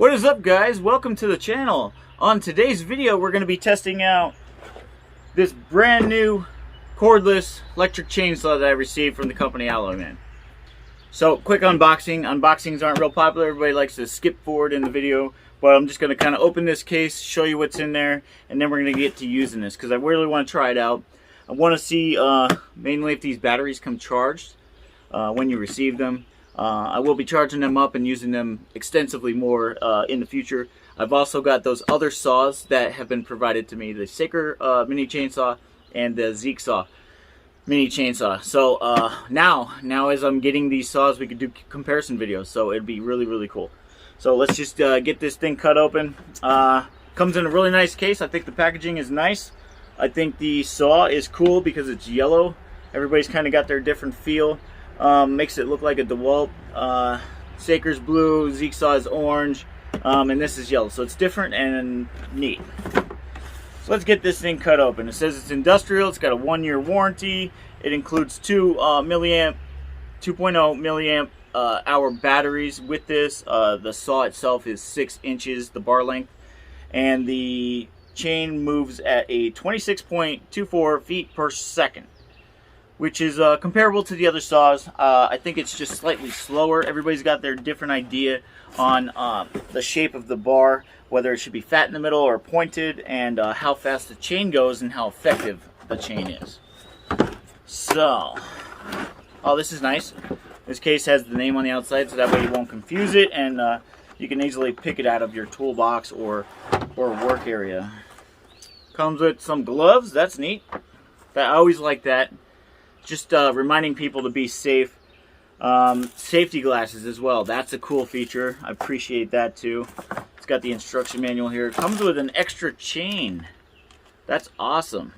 What is up, guys? Welcome to the channel. On today's video, we're going to be testing out this brand new cordless electric chainsaw that I received from the company Alloyman. So, quick unboxing. Unboxings aren't real popular. Everybody likes to skip forward in the video, but I'm just going to kind of open this case, show you what's in there, and then we're going to get to using this because I really want to try it out. I want to see mainly if these batteries come charged when you receive them. I will be charging them up and using them extensively more in the future. I've also got those other saws that have been provided to me, the Zeeksaw Mini Chainsaw and the Zeeksaw Mini Chainsaw. So now as I'm getting these saws, we could do comparison videos, so it'd be really cool. So let's just get this thing cut open. Comes in a really nice case. I think the packaging is nice. I think the saw is cool because it's yellow. Everybody's kind of got their different feel. Makes it look like a DeWalt. Saker's blue, Zeeksaw is orange, and this is yellow, so it's different and neat. So let's get this thing cut open. It says it's industrial. It's got a 1-year warranty. It includes 2.0 milliamp hour batteries with this. The saw itself is 6 inches, the bar length, and the chain moves at a 26.24 feet per second, which is comparable to the other saws. I think it's just slightly slower. Everybody's got their different idea on the shape of the bar, whether it should be fat in the middle or pointed, and how fast the chain goes and how effective the chain is. So, oh, this is nice. This case has the name on the outside, so that way you won't confuse it, and you can easily pick it out of your toolbox or work area. Comes with some gloves. That's neat. I always like that. Just reminding people to be safe. Safety glasses as well. That's a cool feature. I appreciate that too. It's got the instruction manual here. It comes with an extra chain. That's awesome.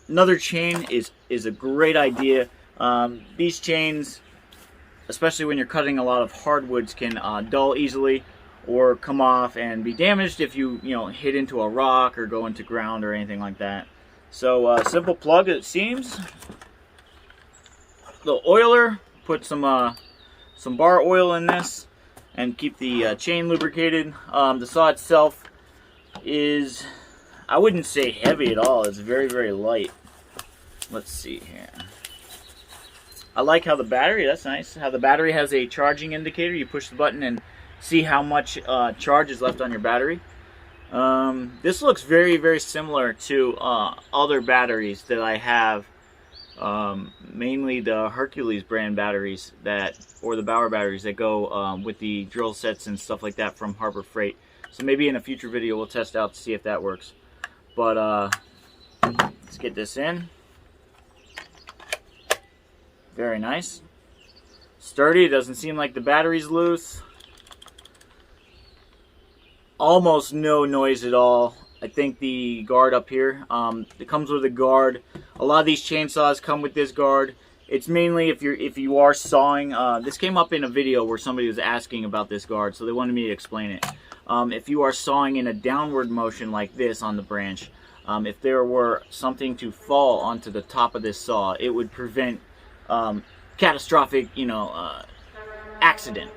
Another chain is a great idea. These chains, especially when you're cutting a lot of hardwoods, can dull easily or come off and be damaged if you hit into a rock or go into ground or anything like that. So simple plug, it seems. Little oiler, put some bar oil in this and keep the chain lubricated. The saw itself is, I wouldn't say heavy at all. It's very light. Let's see here. I like how the battery, that's nice, how the battery has a charging indicator. You push the button and see how much charge is left on your battery. This looks very similar to other batteries that I have, mainly the Hercules brand batteries or the Bauer batteries that go with the drill sets and stuff like that from Harbor Freight. So maybe in a future video we'll test out to see if that works. But let's get this in. Very nice. Sturdy. Doesn't seem like the battery's loose. Almost no noise at all. I think the guard up here, it comes with a guard. A lot of these chainsaws come with this guard. It's mainly if you are sawing. This came up in a video where somebody was asking about this guard, so they wanted me to explain it. If you are sawing in a downward motion like this on the branch, if there were something to fall onto the top of this saw, it would prevent catastrophic, accident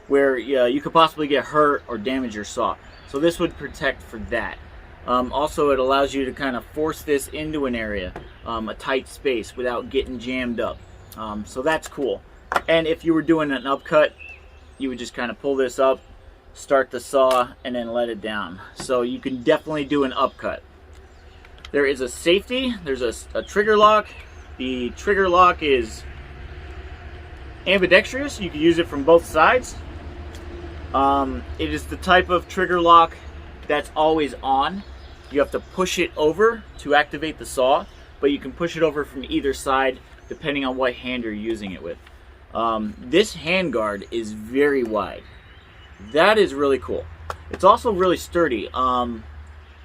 where you could possibly get hurt or damage your saw. So this would protect for that. Also, it allows you to kind of force this into an area, a tight space, without getting jammed up. So that's cool. And if you were doing an upcut, you would just kind of pull this up, start the saw, and then let it down. So you can definitely do an upcut. There is a safety. There's a trigger lock. The trigger lock is ambidextrous. You can use it from both sides. It is the type of trigger lock that's always on. You have to push it over to activate the saw, but you can push it over from either side depending on what hand you're using it with. This hand guard is very wide. That is really cool. It's also really sturdy. A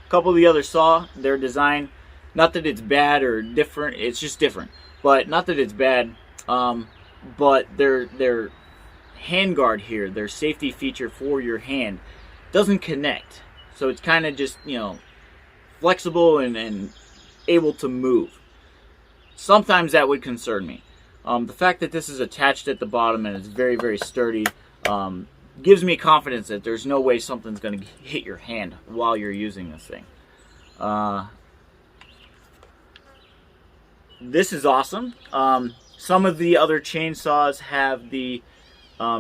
couple of the other saw, their design, not that it's bad or different, it's just different, but not that it's bad, but their hand guard here, their safety feature for your hand, doesn't connect. So it's kind of just, flexible and able to move. Sometimes that would concern me. The fact that this is attached at the bottom and it's very sturdy, gives me confidence that there's no way something's going to hit your hand while you're using this thing. This is awesome. Some of the other chainsaws have the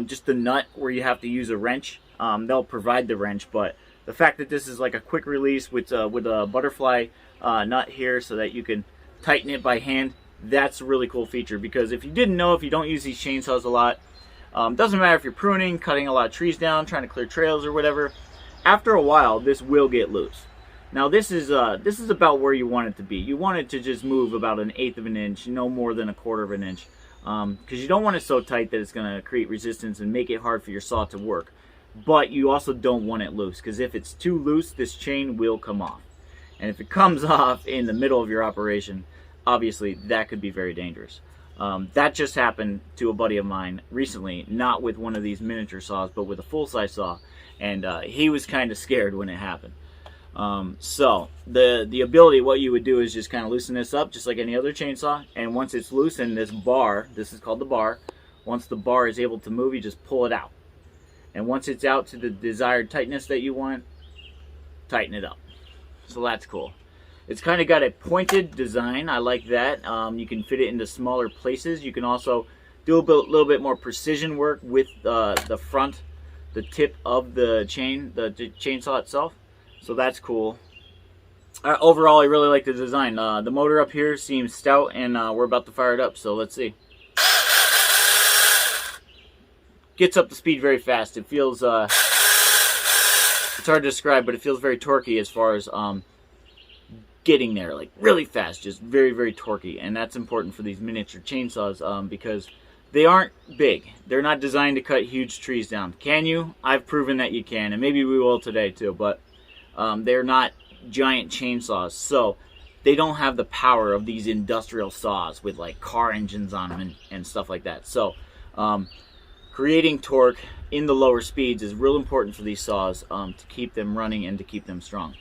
just the nut where you have to use a wrench. They'll provide the wrench, but the fact that this is like a quick release with a butterfly nut here so that you can tighten it by hand, that's a really cool feature. Because if you didn't know, if you don't use these chainsaws a lot, doesn't matter if you're pruning, cutting a lot of trees down, trying to clear trails or whatever, after a while this will get loose. Now this is about where you want it to be. You want it to just move about 1/8 of an inch, no more than 1/4 of an inch, because you don't want it so tight that it's going to create resistance and make it hard for your saw to work. But you also don't want it loose, because if it's too loose, this chain will come off. And if it comes off in the middle of your operation, obviously that could be very dangerous. That just happened to a buddy of mine recently, not with one of these miniature saws, but with a full-size saw, and he was kind of scared when it happened. So the ability, what you would do is just kind of loosen this up just like any other chainsaw, and once it's loose in this bar, this is called the bar, once the bar is able to move, you just pull it out. And once it's out to the desired tightness that you want, tighten it up. So that's cool. It's kind of got a pointed design. I like that. You can fit it into smaller places. You can also do a little bit more precision work with the front, the tip of the chainsaw itself. So that's cool. Overall, I really like the design. The motor up here seems stout, and we're about to fire it up, so let's see. Gets up to speed very fast. It feels, it's hard to describe, but it feels very torquey as far as getting there, like really fast, just very, very torquey. And that's important for these miniature chainsaws because they aren't big. They're not designed to cut huge trees down. Can you? I've proven that you can, and maybe we will today too, but they're not giant chainsaws, so they don't have the power of these industrial saws with like car engines on them and stuff like that. So creating torque in the lower speeds is real important for these saws to keep them running and to keep them strong.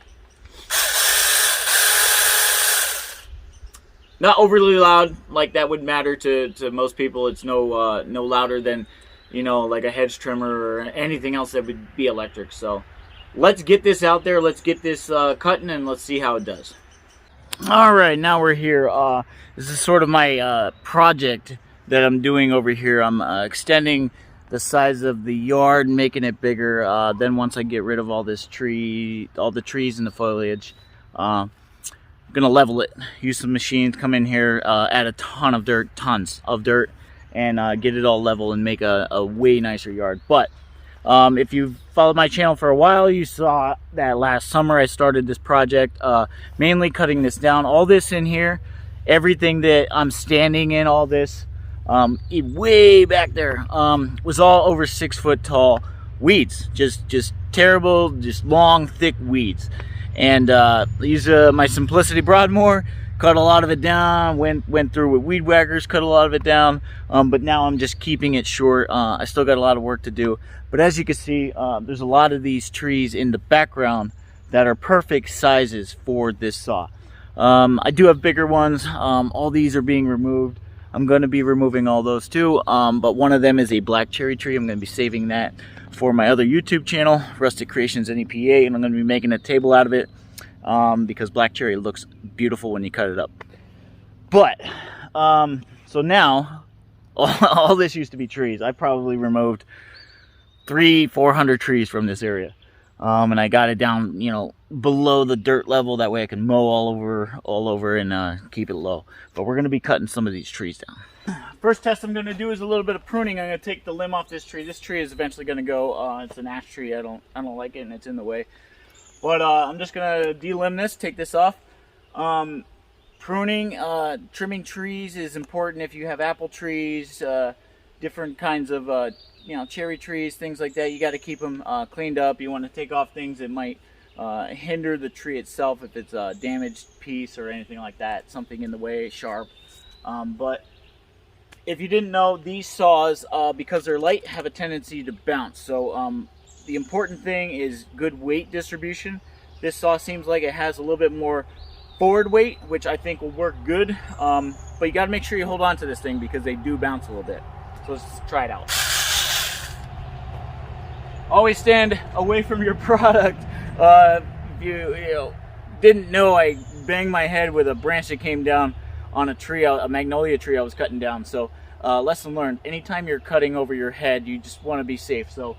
Not overly loud, like that would matter to most people. It's no louder than, you know, like a hedge trimmer or anything else that would be electric. So let's get this out there, let's get this cutting, and let's see how it does. All right, now we're here. This is sort of my project that I'm doing over here. I'm extending the size of the yard, making it bigger. Then once I get rid of all the trees and the foliage, I'm gonna level it, use some machines, come in here, add a ton of dirt, tons of dirt, and get it all level and make a way nicer yard. But if you've followed my channel for a while, you saw that last summer I started this project, mainly cutting this down. All this in here, everything that I'm standing in, all this, way back there, was all over 6 foot tall weeds. Just terrible, just long, thick weeds. And use my Simplicity Broadmoor, cut a lot of it down, went through with weed whackers, cut a lot of it down, but now I'm just keeping it short. I still got a lot of work to do, but as you can see, there's a lot of these trees in the background that are perfect sizes for this saw. I do have bigger ones. All these are being removed. I'm going to be removing all those too, but one of them is a black cherry tree. I'm going to be saving that for my other YouTube channel, Rustic Creations NEPA, and I'm going to be making a table out of it because black cherry looks beautiful when you cut it up. But so now all this used to be trees. I probably removed 300-400 trees from this area, and I got it down, you know, below the dirt level. That way I can mow all over and keep it low. But we're going to be cutting some of these trees down. First test I'm going to do is a little bit of pruning. I'm going to take the limb off this tree. This tree is eventually going to go. It's an ash tree. I don't like it, and it's in the way. But I'm just going to de-limb this, take this off. Pruning, trimming trees is important if you have apple trees, different kinds of you know, cherry trees, things like that. You got to keep them cleaned up. You want to take off things that might hinder the tree itself, if it's a damaged piece or anything like that, something in the way, sharp. But if you didn't know, these saws, because they're light, have a tendency to bounce. So the important thing is good weight distribution. This saw seems like it has a little bit more forward weight, which I think will work good. But you got to make sure you hold on to this thing because they do bounce a little bit. So let's try it out. always stand away from your product. If you didn't know, I banged my head with a branch that came down on a tree, a magnolia tree I was cutting down. So lesson learned, anytime you're cutting over your head, you just want to be safe. So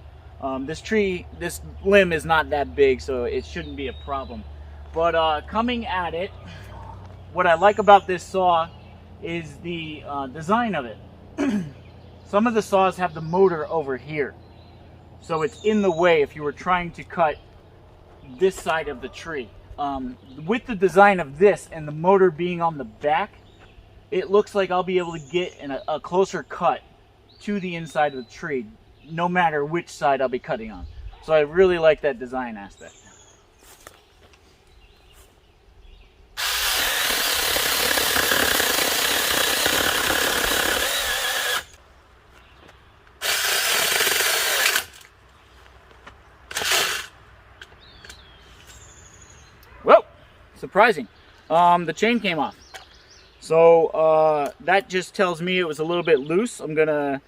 this limb is not that big, so it shouldn't be a problem. But coming at it, what I like about this saw is the design of it. Some of the saws have the motor over here, so it's in the way if you were trying to cut this side of the tree. With the design of this and the motor being on the back, it looks like I'll be able to get a closer cut to the inside of the tree, no matter which side I'll be cutting on. So I really like that design aspect. Well, surprising. The chain came off. So that just tells me it was a little bit loose. I'm gonna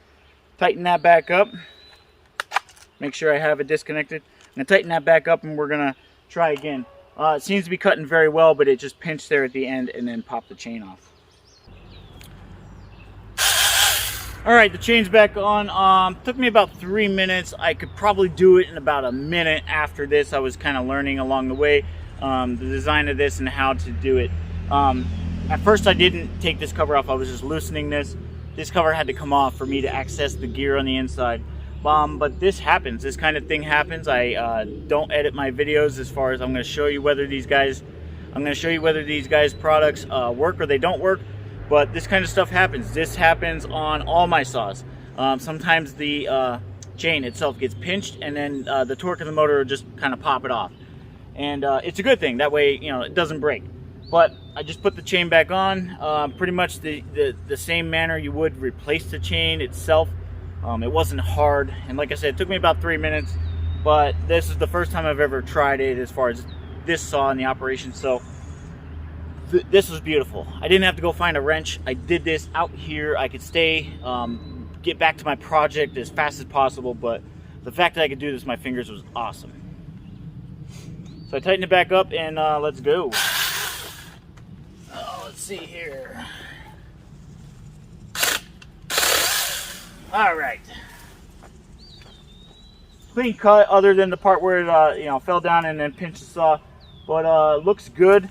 tighten that back up. Make sure I have it disconnected. I'm gonna tighten that back up and we're gonna try again. It seems to be cutting very well, but it just pinched there at the end and then popped the chain off. All right, the chain's back on. Took me about 3 minutes. I could probably do it in about a minute after this. I was kind of learning along the way the design of this and how to do it. At first I didn't take this cover off, I was just loosening this. This cover had to come off for me to access the gear on the inside. But this happens, this kind of thing happens. I don't edit my videos as far as I'm going to show you whether these guys products work or they don't work. But this kind of stuff happens. This happens on all my saws. Sometimes the chain itself gets pinched and then the torque of the motor will just kind of pop it off. And it's a good thing, that way it doesn't break. But I just put the chain back on, pretty much the same manner you would replace the chain itself. It wasn't hard, and like I said, it took me about 3 minutes, but this is the first time I've ever tried it as far as this saw in the operation, so this was beautiful. I didn't have to go find a wrench. I did this out here. I could stay, get back to my project as fast as possible, but the fact that I could do this with my fingers was awesome. So I tightened it back up and let's go. Let's see here. All right. Clean cut, other than the part where it fell down and then pinched the saw, but looks good.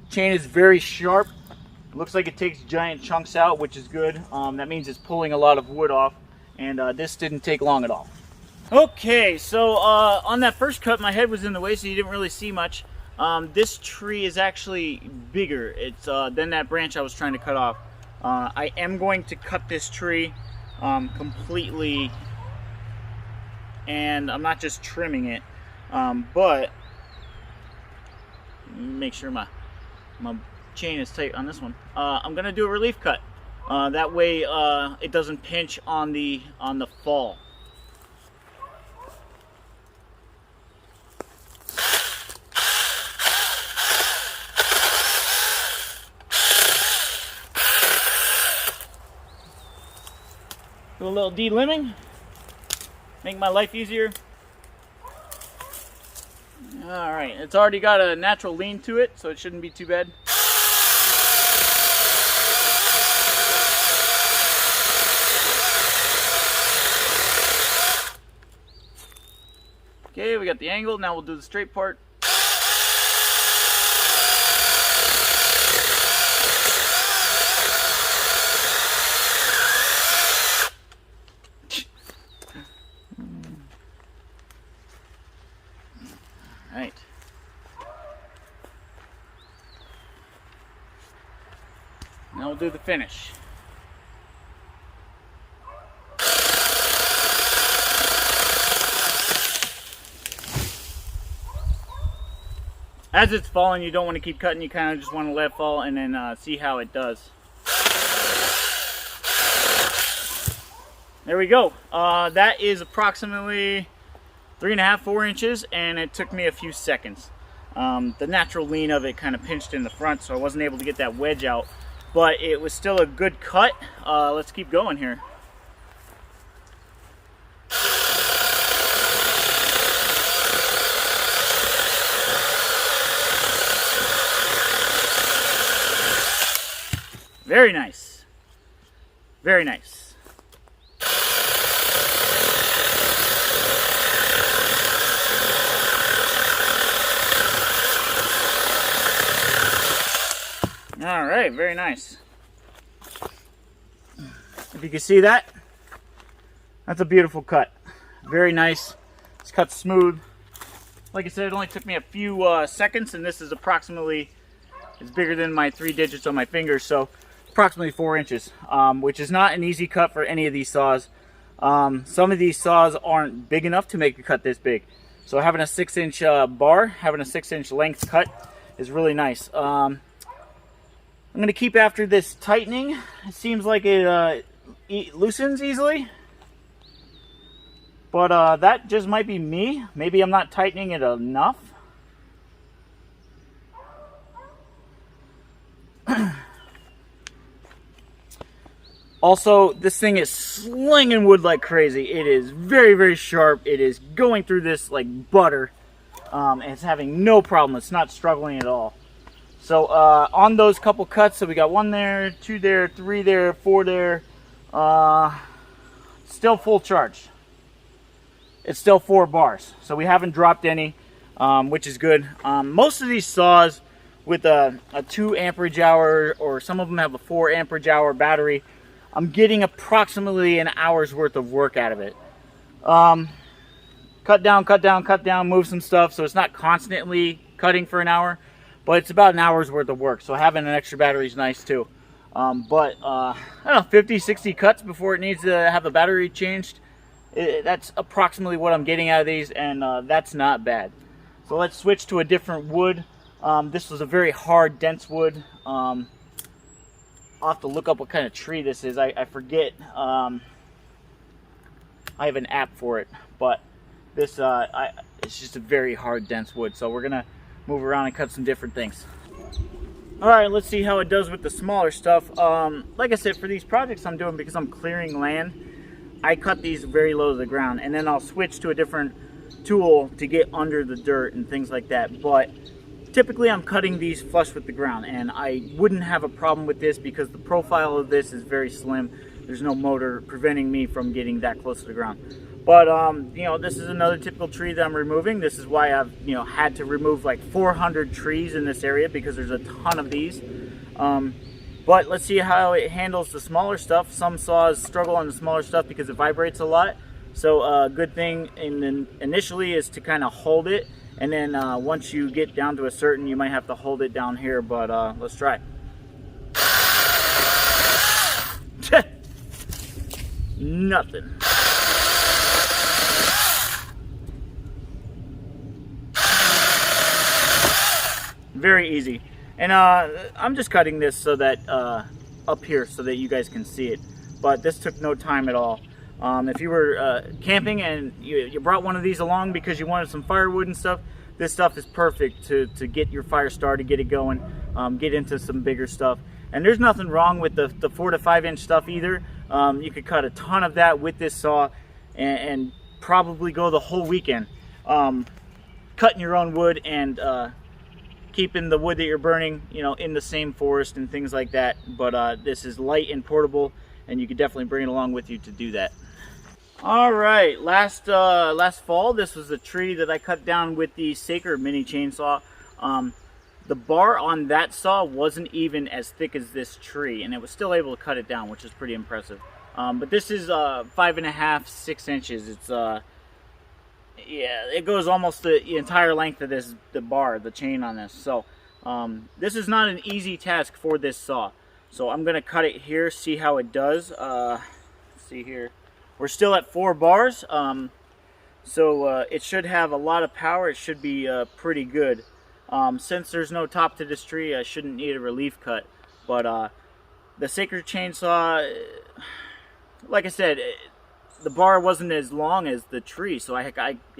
Chain is very sharp. Looks like it takes giant chunks out, which is good. That means it's pulling a lot of wood off, and this didn't take long at all. Okay, so on that first cut, my head was in the way, so you didn't really see much. This tree is actually bigger than that branch I was trying to cut off. I am going to cut this tree completely, and I'm not just trimming it, but make sure my chain is tight on this one. I'm gonna do a relief cut. That way it doesn't pinch on the fall. Do a little de-limbing, make my life easier. All right, it's already got a natural lean to it, so it shouldn't be too bad. Okay, we got the angle, now we'll do the straight part. Right. Now we'll do the finish. As it's falling, you don't want to keep cutting, you kind of just want to let it fall and then see how it does. There we go. That is approximately 3.5, 4 inches, and it took me a few seconds. The natural lean of it kind of pinched in the front, so I wasn't able to get that wedge out, but it was still a good cut. Let's keep going here. Very nice. Very nice. All right, very nice. If you can see that, that's a beautiful cut. Very nice. It's cut smooth. Like I said, it only took me a few seconds, and this is approximately, it's bigger than my 3 digits on my fingers, so approximately 4 inches, which is not an easy cut for any of these saws. Some of these saws aren't big enough to make a cut this big. So having a 6-inch bar, having a 6-inch length cut is really nice. I'm going to keep after this tightening. It seems like it loosens easily. But that just might be me. Maybe I'm not tightening it enough. Also, this thing is slinging wood like crazy. It is very, very sharp. It is going through this like butter. And it's having no problem. It's not struggling at all. So on those couple cuts, so we got 1 there, 2 there, 3 there, 4 there. Still full charge. It's still 4 bars. So we haven't dropped any, which is good. Most of these saws with a 2 amperage hour, or some of them have a 4 amperage hour battery, I'm getting approximately an hour's worth of work out of it. Cut down, cut down, cut down, move some stuff, so it's not constantly cutting for an hour, but it's about an hour's worth of work, so having an extra battery is nice too. But I don't know, 50, 60 cuts before it needs to have the battery changed. That's approximately what I'm getting out of these, and that's not bad. So let's switch to a different wood. This was a very hard, dense wood. I'll have to look up what kind of tree this is. I forget. I have an app for it, but this it's just a very hard, dense wood. So we're gonna move around and cut some different things. All right, let's see how it does with the smaller stuff. Like I said, for these projects I'm doing, because I'm clearing land, I cut these very low to the ground, and then I'll switch to a different tool to get under the dirt and things like that. But typically I'm cutting these flush with the ground, and I wouldn't have a problem with this because the profile of this is very slim. There's no motor preventing me from getting that close to the ground. But you know, this is another typical tree that I'm removing. This is why I've had to remove like 400 trees in this area, because there's a ton of these. But let's see how it handles the smaller stuff. Some saws struggle on the smaller stuff because it vibrates a lot. So a good thing initially is to kind of hold it, and then once you get down to a certain, you might have to hold it down here. But let's try. Nothing. Very easy. And I'm just cutting this so that up here so that you guys can see it. But this took no time at all. If you were camping and you brought one of these along because you wanted some firewood and stuff, this stuff is perfect to get your fire started, get it going, get into some bigger stuff. And there's nothing wrong with the 4 to 5 inch stuff either. You could cut a ton of that with this saw and probably go the whole weekend cutting your own wood and keeping the wood that you're burning, in the same forest and things like that. But this is light and portable, and you could definitely bring it along with you to do that. All right, last fall, this was a tree that I cut down with the Zeeksaw Mini Chainsaw. The bar on that saw wasn't even as thick as this tree, and it was still able to cut it down, which is pretty impressive. But this is 5.5, 6 inches. It's yeah, it goes almost the entire length of the bar, the chain on this. So this is not an easy task for this saw. So I'm gonna cut it here, see how it does. Let's see here. We're still at 4 bars, so it should have a lot of power. It should be pretty good. Since there's no top to this tree, I shouldn't need a relief cut. But the Zeeksaw chainsaw, like I said, the bar wasn't as long as the tree, so I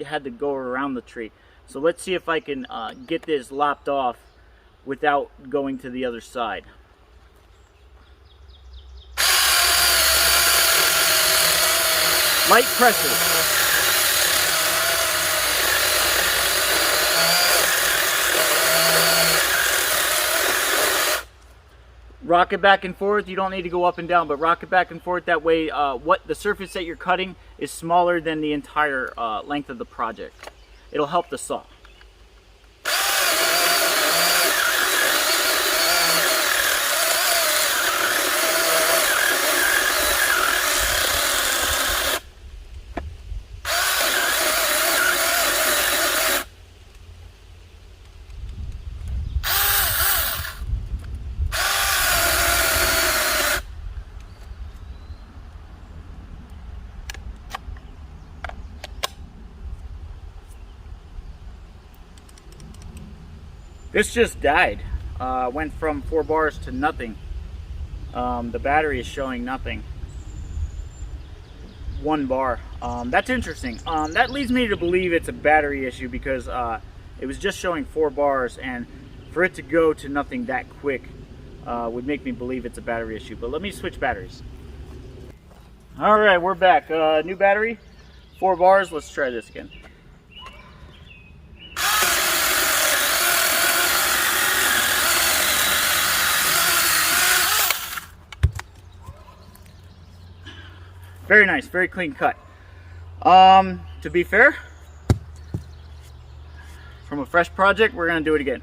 had to go around the tree. So let's see if I can get this lopped off without going to the other side. Light pressure. rock it back and forth. You don't need to go up and down, but rock it back and forth. That way what the surface that you're cutting is smaller than the entire length of the project. It'll help the saw. This just died. Went from 4 bars to nothing. The battery is showing nothing. 1 bar. That's interesting. That leads me to believe it's a battery issue because it was just showing 4 bars, and for it to go to nothing that quick would make me believe it's a battery issue. But let me switch batteries. Alright, we're back. New battery, 4 bars. Let's try this again. Very nice, very clean cut. To be fair, from a fresh project, we're gonna do it again.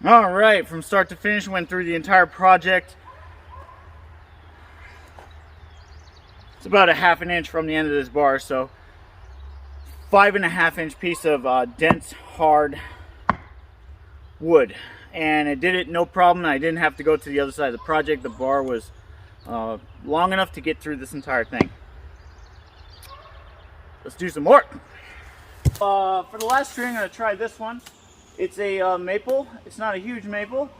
All right, from start to finish, went through the entire project. It's about a 1/2 inch from the end of this bar, so 5.5 inch piece of dense, hard wood. And it did it no problem. I didn't have to go to the other side of the project. The bar was long enough to get through this entire thing. Let's do some work. For the last string, I'm going to try this one. It's a maple. It's not a huge maple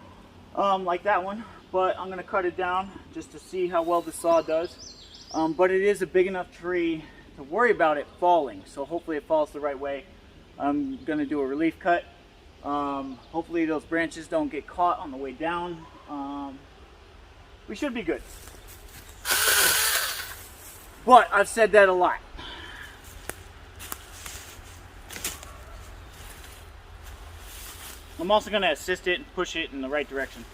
like that one, but I'm going to cut it down just to see how well the saw does. But it is a big enough tree to worry about it falling, so hopefully it falls the right way. I'm going to do a relief cut. Hopefully those branches don't get caught on the way down. We should be good. But I've said that a lot. I'm also going to assist it and push it in the right direction.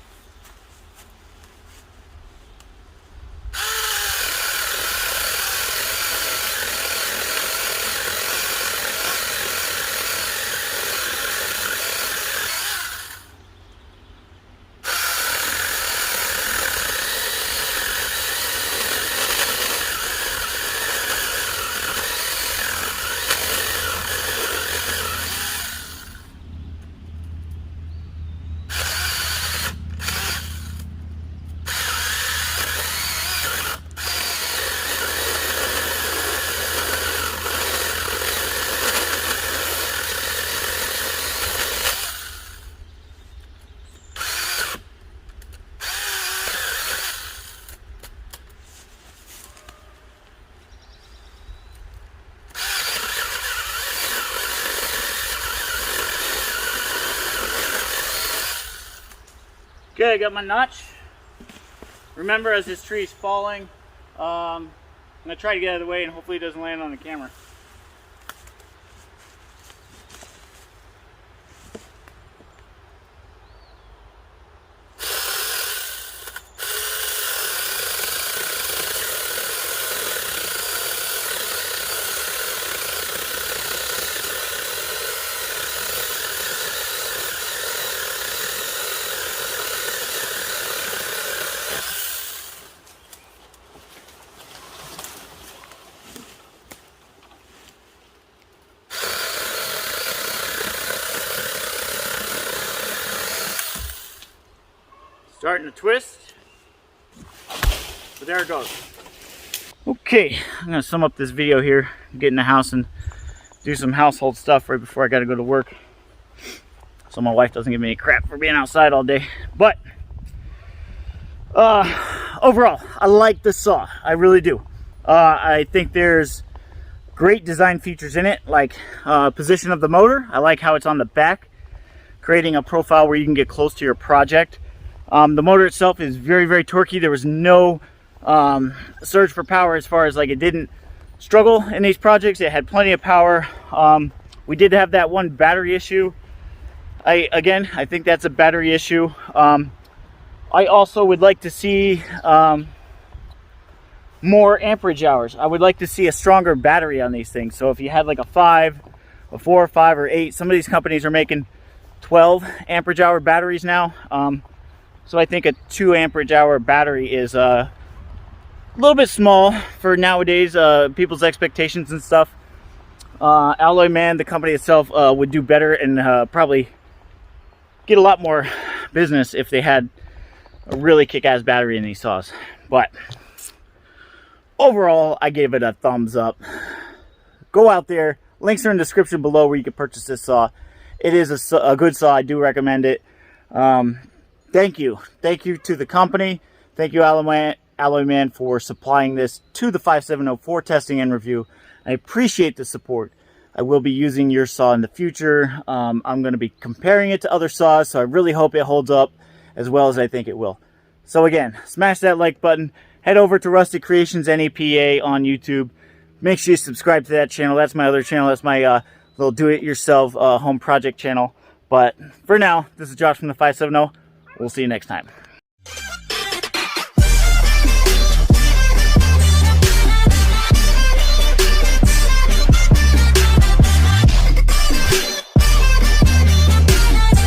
Okay, I got my notch. Remember, as this tree is falling, I'm going to try to get out of the way and hopefully it doesn't land on the camera. Starting to twist, but there it goes. Okay, I'm gonna sum up this video here, get in the house and do some household stuff right before I gotta go to work, so my wife doesn't give me any crap for being outside all day. But Overall, I like the saw. I really do. I think there's great design features in it, like position of the motor. I like how it's on the back, creating a profile where you can get close to your project. The motor itself is very, very torquey. There was no surge for power, as far as like it didn't struggle in these projects. It had plenty of power. We did have that one battery issue. I think that's a battery issue. I also would like to see more amperage hours. I would like to see a stronger battery on these things. So if you had like a 5, a 4, 5, or 8, some of these companies are making 12 amperage hour batteries now. So I think a 2 amperage hour battery is a little bit small for nowadays, people's expectations and stuff. Alloyman, the company itself, would do better and probably get a lot more business if they had a really kick-ass battery in these saws. But overall, I gave it a thumbs up. Go out there. Links are in the description below where you can purchase this saw. It is a good saw. I do recommend it. Thank you. Thank you to the company. Thank you, Alloyman, for supplying this to the 5704 testing and review. I appreciate the support. I will be using your saw in the future. I'm going to be comparing it to other saws, so I really hope it holds up as well as I think it will. So again, smash that like button. Head over to Rusty Creations NEPA on YouTube. Make sure you subscribe to that channel. That's my other channel. That's my little do-it-yourself home project channel. But for now, this is Josh from the 570. We'll see you next time.